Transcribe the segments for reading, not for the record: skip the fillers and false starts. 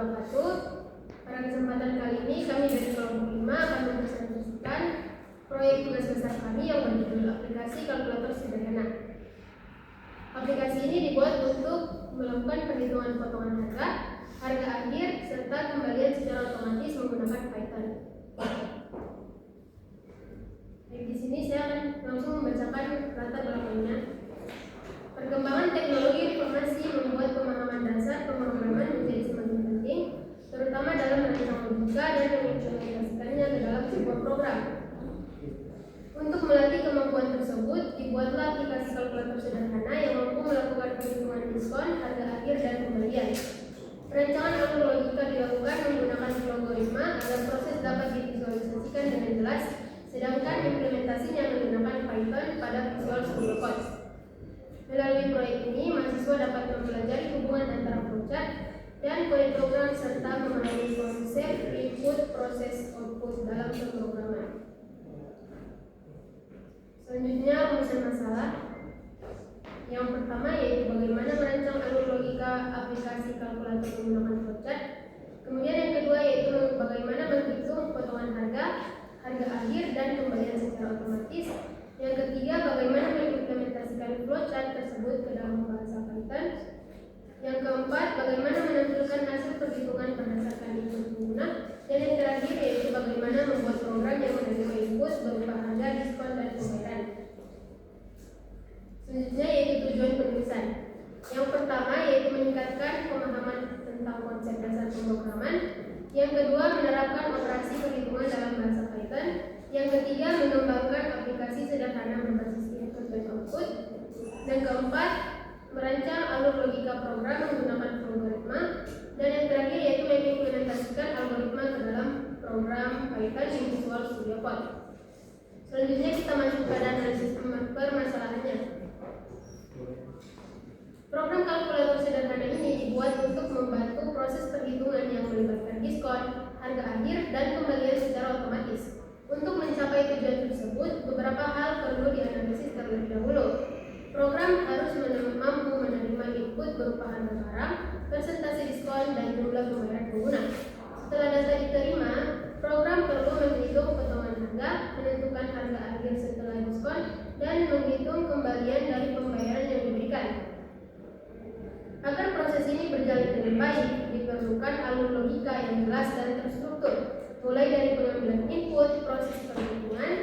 wabarakatuh. Pada kesempatan kali ini kami dari kelompok 5 akan mempresentasikan proyek tugas besar kami yang berjudul aplikasi kalkulator sederhana. Aplikasi ini dibuat untuk melakukan perhitungan potongan harga, harga akhir, serta kembalian secara otomatis menggunakan Python. Di sini saya akan langsung membacakan latar belakangnya. Perkembangan teknologi informasi membuat pemahaman dasar pemrograman menjadi semakin penting, terutama dalam merancang logika dan mengimplementasikannya ke dalam sebuah program. Untuk melatih kemampuan tersebut, dibuatlah aplikasi kalkulator sederhana yang mampu melakukan perhitungan diskon, harga akhir, dan kembalian. Perancangan alur logika dilakukan menggunakan algoritma agar proses dapat divisualisasikan dengan jelas, sedangkan implementasinya menggunakan Python pada Visual Studio Code. Melalui proyek ini, mahasiswa dapat mempelajari hubungan antara flowchart dan kode program serta memahami konsep input, proses, output dalam pemrograman. Selanjutnya, rumusan masalah. Yang pertama yaitu bagaimana merancang alur logika aplikasi kalkulator menggunakan flowchart. Kemudian yang kedua yaitu bagaimana menghitung potongan harga, harga akhir, dan kembalian secara otomatis. Yang ketiga, bagaimana mengimplementasikan flowchart tersebut ke dalam bahasa Python. Yang keempat, bagaimana menampilkan hasil perhitungan berdasarkan input pengguna. Dan yang terakhir yaitu bagaimana membuat program yang menerima input berupa harga, diskon, dan pembayaran. Selanjutnya yaitu tujuan penulisan. Yang pertama yaitu meningkatkan pemahaman tentang konsep dasar pemrograman. Yang kedua, menerapkan operasi perhitungan dalam bahasa Python. Yang ketiga, mengembangkan aplikasi sederhana berbasis input dan output. Dan keempat, merancang alur logika program menggunakan algoritma. Dan yang terakhir yaitu mengimplementasikan algoritma ke dalam program Python di Visual Studio Code. Selanjutnya kita masuk pada analisis permasalahannya. Program kalkulator sederhana ini dibuat untuk membantu proses perhitungan yang melibatkan diskon, harga akhir, dan kembalian secara otomatis. Untuk mencapai tujuan tersebut, beberapa hal perlu dianalisis terlebih dahulu. Program harus mampu menerima input berupa harga barang, persentase diskon, dan jumlah pembayaran pengguna. Setelah data diterima, program perlu menghitung potongan harga, menentukan harga akhir setelah diskon, dan menghitung kembalian dari pembayaran yang diberikan. Agar proses ini berjalan dengan baik, diperlukan alur logika yang jelas dan terstruktur, mulai dari pengambilan input, proses perhitungan,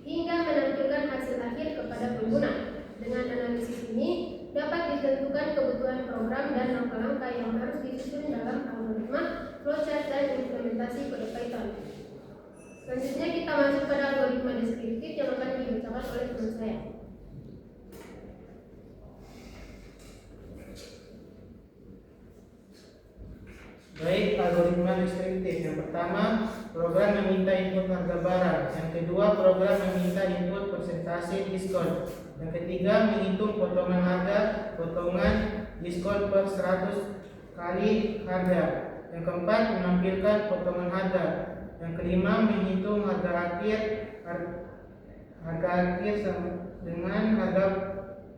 hingga menampilkan hasil akhir kepada pengguna. Dengan analisis ini, dapat ditentukan kebutuhan program dan langkah-langkah yang harus disusun dalam algoritma, flowchart, dan implementasi kode Python. Selanjutnya kita masuk pada algoritma deskriptif yang akan dibacakan oleh teman saya. Baik, algoritma deskriptif. Yang pertama, program meminta input harga barang. Yang kedua, program meminta input persentase diskon. Yang ketiga, menghitung potongan harga, potongan diskon per 100 kali harga. Yang keempat, menampilkan potongan harga. Yang kelima, menghitung harga akhir dengan harga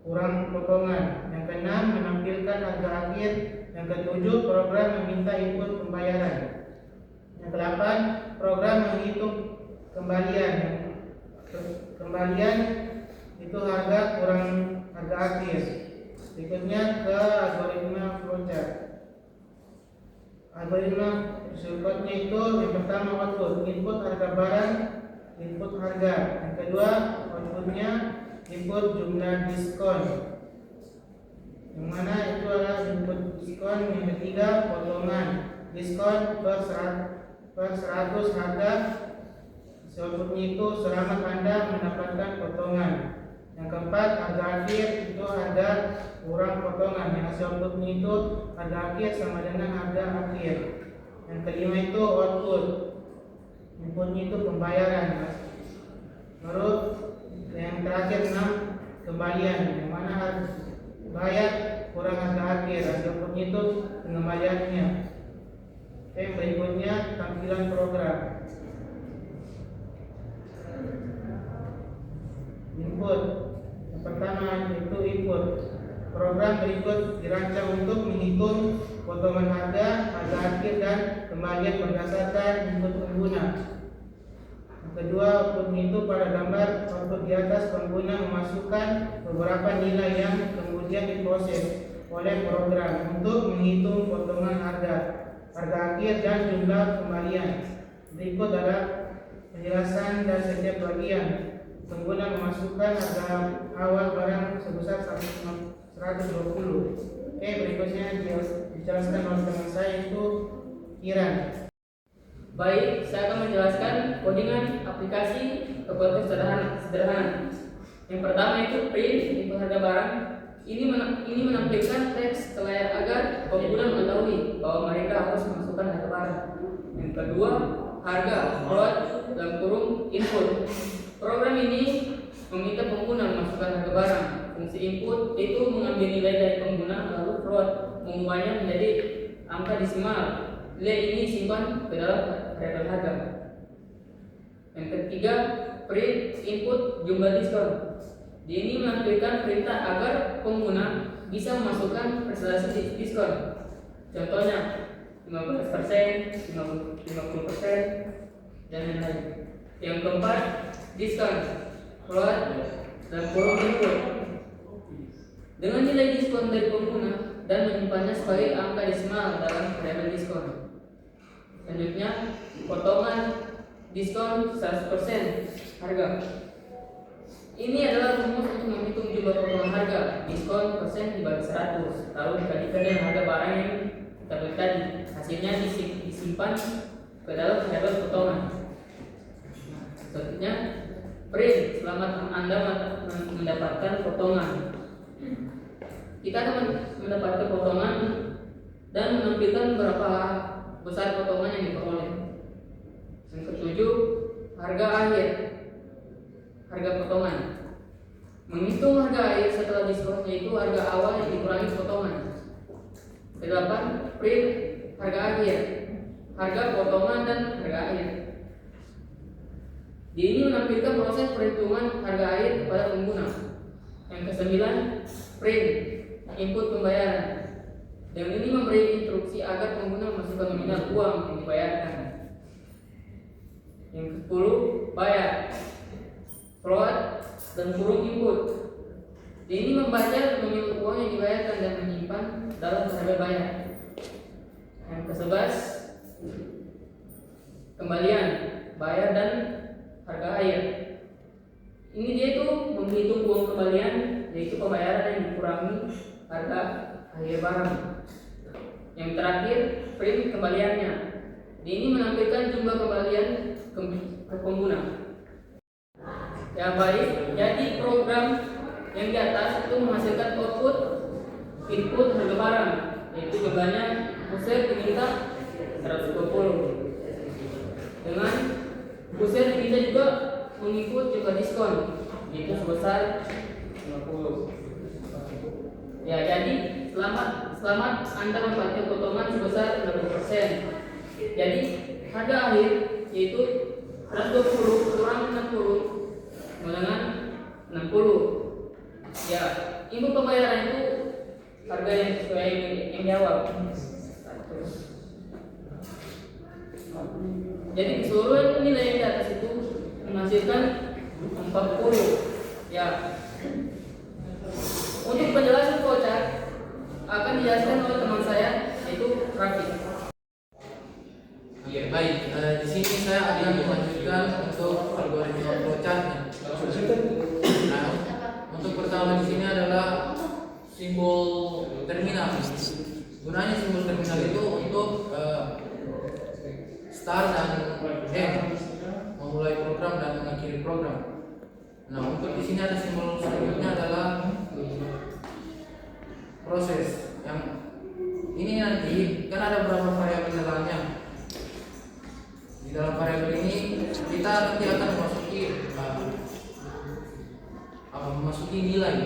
kurang potongan. Yang keenam, menampilkan harga akhir. Yang ketujuh, program meminta input pembayaran. Yang kedelapan, program menghitung kembalian. Kembalian itu harga kurang harga akhir. Berikutnya ke algoritma flowchart. Algoritma shortcutnya itu yang pertama output, input harga barang, input harga. Yang kedua, outputnya input jumlah diskon, yang mana itu adalah input diskon. Yang ketiga, potongan diskon per 100 harga. Outputnya itu selamat Anda mendapatkan potongan. Yang keempat, harga akhir itu harga kurang potongan. Yang hasil outputnya itu harga akhir sama dengan harga akhir. Yang kelima itu output, inputnya itu pembayaran. Baru yang terakhir 6, kembalian, yang mana harga bayar kurang harga akhir. Hasil outputnya itu pengembaliannya. Oke, berikutnya tampilan program. Input, yang pertama itu input program berikut dirancang untuk menghitung potongan harga, harga akhir dan kembalian berdasarkan input pengguna. Yang kedua, output menghitung pada gambar output di atas pengguna memasukkan beberapa nilai yang kemudian diproses oleh program untuk menghitung potongan harga, harga akhir dan jumlah kembalian. Berikut adalah penjelasan dan setiap bagian. Pengguna memasukkan harga awal barang sebesar 120. Oke, berikutnya dijelaskan oleh teman saya itu Kiran. Baik, saya akan menjelaskan codingan aplikasi ke konteks sederhana. Yang pertama itu print input harga barang. Ini menampilkan teks ke layar agar pengguna mengetahui bahwa mereka harus memasukkan harga barang. Yang kedua, harga float dalam kurung input. Program ini meminta pengguna memasukkan harga barang. Fungsi input itu mengambil nilai dari pengguna lalu float mengubahnya menjadi angka desimal. Nilai ini simpan ke dalam variabel harga. Yang ketiga, print input jumlah diskon. Ini menampilkan perintah agar pengguna bisa memasukkan presentasi diskon. Contohnya 15%, 50%, dan lain-lain. Yang keempat, diskon float dan kurung input. Dengan nilai diskon dari pengguna dan menyimpannya sebagai angka desimal dalam variabel diskon. Selanjutnya, potongan diskon 100% harga. Ini adalah rumus untuk menghitung jumlah potongan harga. Diskon persen dibagi 100, lalu dikalikan dengan harga barang yang kita beli tadi. Hasilnya disimpan ke dalam variabel potongan. Selanjutnya, print. Selamat Anda mendapatkan potongan. Kita akan mendapatkan potongan dan menampilkan berapa besar potongan yang diperoleh. Yang ketujuh, harga akhir. Harga potongan. Menghitung harga akhir setelah diskon, yaitu harga awal yang dikurangi potongan. Kedelapan, print harga akhir. Harga potongan dan harga akhir. Di ini menampilkan proses perhitungan harga akhir kepada pengguna. Yang kesembilan, print input pembayaran. Dan ini memberi instruksi agar pengguna memasukkan nominal uang yang dibayarkan. Yang ke-10, bayar. Float dan kurung input. Ini membaca nominal uang yang dibayarkan dan menyimpan dalam variabel bayar. Yang ke-11, kembalian, bayar dan harga akhir. Ini dia itu menghitung uang kembalian, yaitu pembayaran yang dikurangi harga akhir barang. Yang terakhir, print kembaliannya. Ini menampilkan jumlah kembalian ke pengguna. Ya baik, jadi program yang di atas itu menghasilkan output input harga barang, yaitu jumlahnya user diminta 120. Dengan user diminta juga menginput jumlah diskon, yaitu sebesar 50. Ya, jadi selamat Anda mendapatkan potongan sebesar 60%. Jadi harga akhir yaitu 120 kurang 60 dengan 60. Ya, input pembayaran itu harga yang sesuai yang di awal. Jadi keseluruhan nilai yang di atas itu menghasilkan 40. Ya. Untuk penjelasan flowchart akan dijelaskan oleh teman saya, yaitu Raffi. Oke, baik. Di sini saya akan melanjutkan untuk algoritma flowchart. Nah, untuk pertama di sini adalah simbol terminal. Gunanya simbol terminal itu untuk start dan end, memulai program dan mengakhiri program. Nah, untuk di sini ada simbol selanjutnya adalah proses. Yang ini nanti kan ada beberapa variabel dalamnya. Di dalam variabel ini kita nanti akan memasuki nilai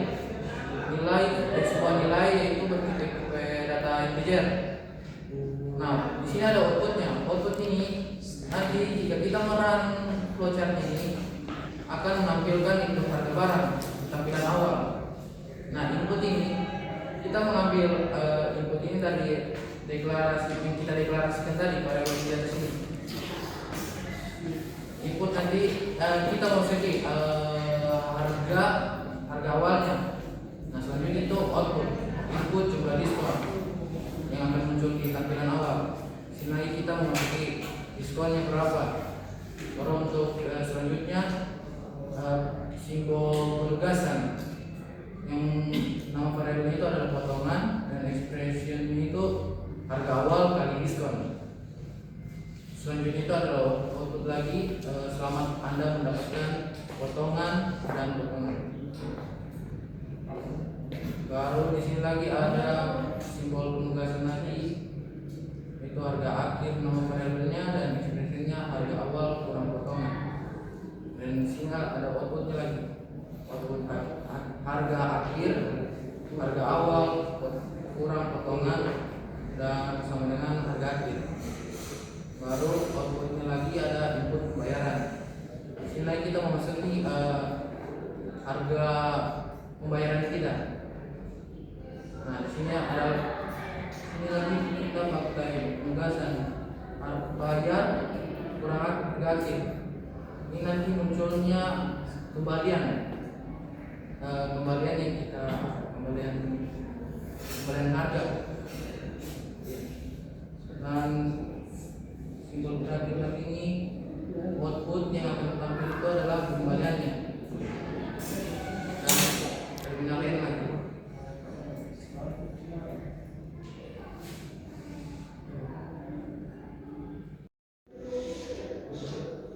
sebuah nilai yaitu bertipe data integer. Nah, di sini ada outputnya. Output ini nanti jika kita merun flowchart ini akan menampilkan input harga barang tampilan awal. Nah, input ini kita mengambil input ini dari deklarasi yang kita deklarasikan tadi pada di atas ini. Input nanti kita mau setting harga awalnya. Nah selanjutnya itu output, input jumlah diskon yang akan muncul di tampilan awal. Sini lagi kita memasuki diskonnya berapa. Baru untuk selanjutnya simbol penugasan yang nama variabel itu adalah potongan dan expression itu harga awal kali diskon. Selanjutnya itu adalah output lagi, selamat Anda mendapatkan potongan dan potongan. Baru di sini lagi ada simbol penugasan lagi, itu harga akhir nama variabelnya dan ekspresinya harga awal kurang potongan. Dan di sini ada outputnya lagi, output harga akhir, harga awal kurang potongan dan sama dengan harga akhir. Baru outputnya lagi ada input pembayaran. Di sini lagi kita memasuki harga pembayaran kita. Nah di sini lagi kita pakai penugasan bayar kurang harga akhir. Ini nanti munculnya kembalian yang kita kembalian harga. Dan simbol terakhir lagi ini output yang akan tampil itu adalah kembaliannya dan terminal lain lagi.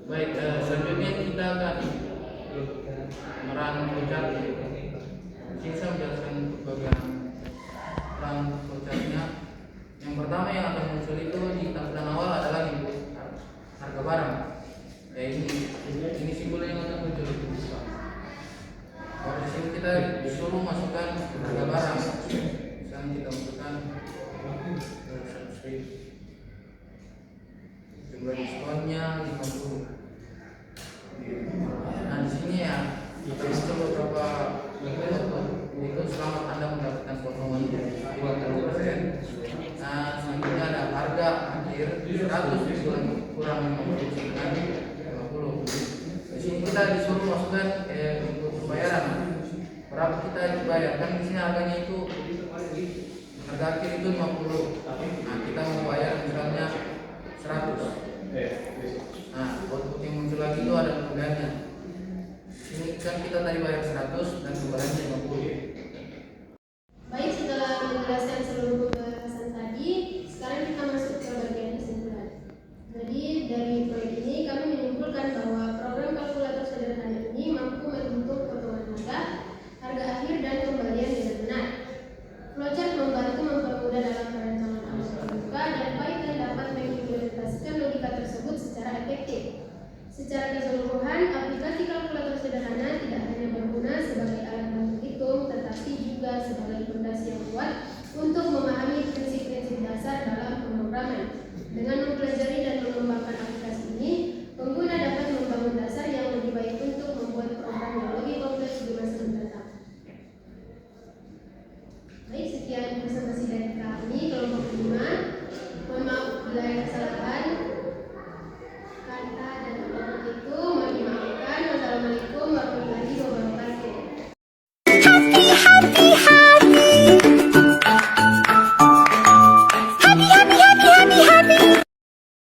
Baik, selanjutnya kita akan merang flowchart. Sini saya menjelaskan bagian merang flowchartnya. Yang pertama yang akan muncul itu di tampilan awal adalah input harga barang. Ini simbol yang akan muncul. Kalau di sini kita disuruh masukkan harga barang. Misalnya kita masukkan jumlah diskonnya 50. Nah di sini ya kita muncul beberapa itu selamat Anda mendapatkan potongan 50%. Nah selanjutnya ada harga akhir 100 kurang 50. Di sini kita disuruh masukkan input pembayaran. Berapa kita dibayarkan di sini harganya itu harga akhir itu 50